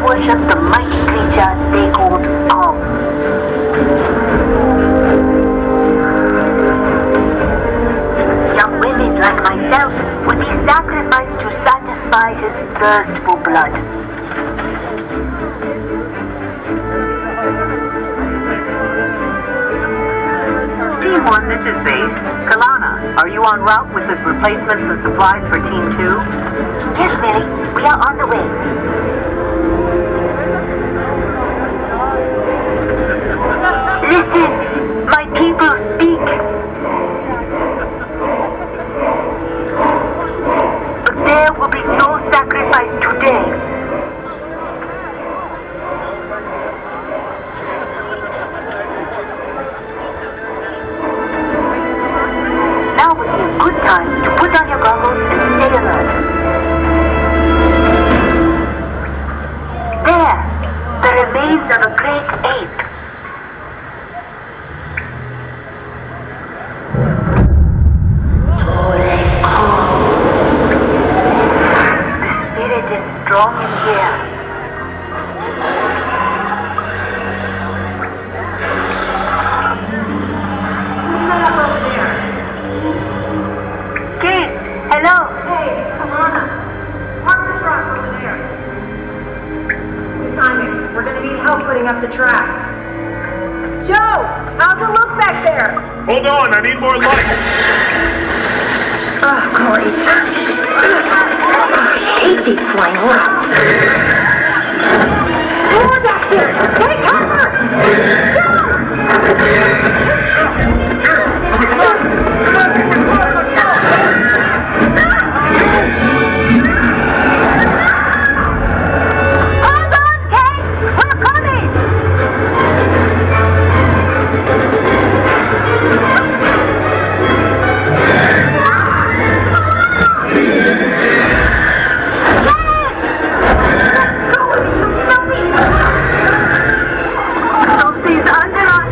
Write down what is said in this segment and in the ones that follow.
Worshipped the mighty creature they called Om. Young women like myself would be sacrificed to satisfy his thirst for blood. Team 1, this is Base. Kalana, are you en route with the replacements and supplies for Team 2? Yes, Billy. We are on the way. Listen, my people speak. But there will be no sacrifice today. Now would be a good time to put on your goggles and stay alert. There, the remains of a great ape. Strong in here. Set up over there. Kate, hello. Hey, Kalana. Park the truck over there. Good timing. We're gonna need help putting up the tracks. Joe, how's it look back there? Hold on, I need more light. Oh, great. I hate these flying rats. More Daxter! Take cover! Hold on, Kate! We're coming! Something's under us!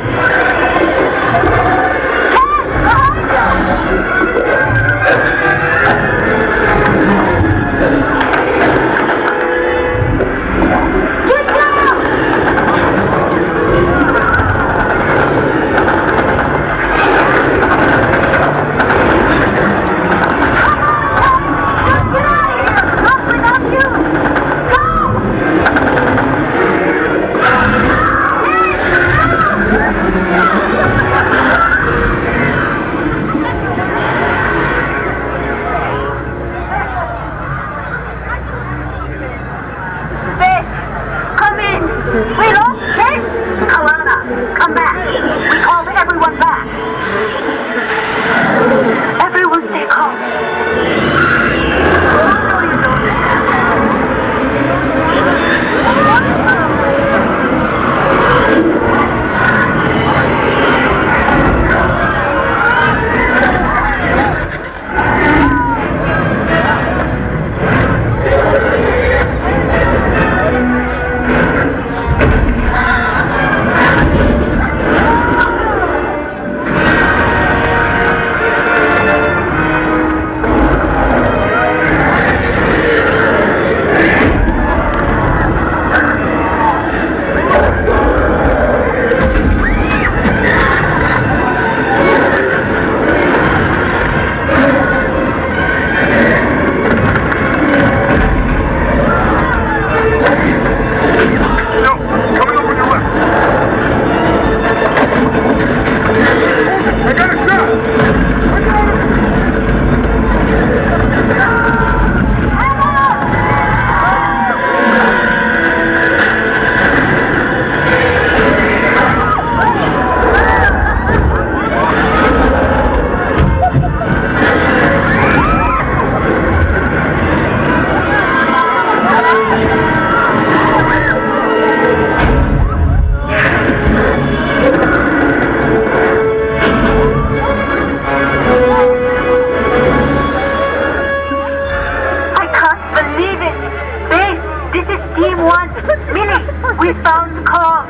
I can't believe it! Base, this is Team 1. Millie, we found the car.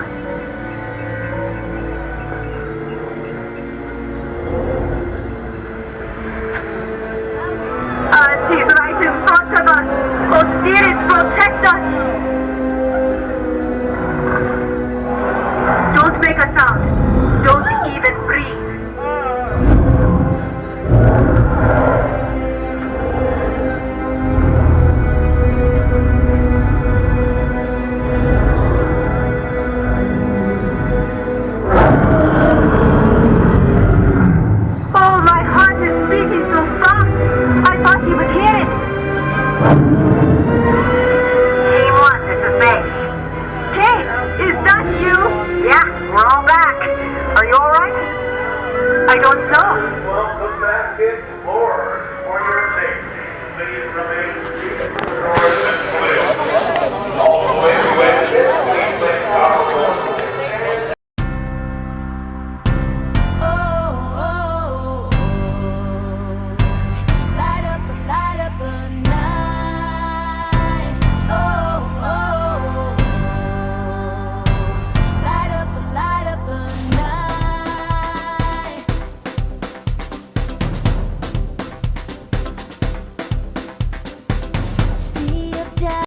He's right in front of us. Oh, spirits, protect us.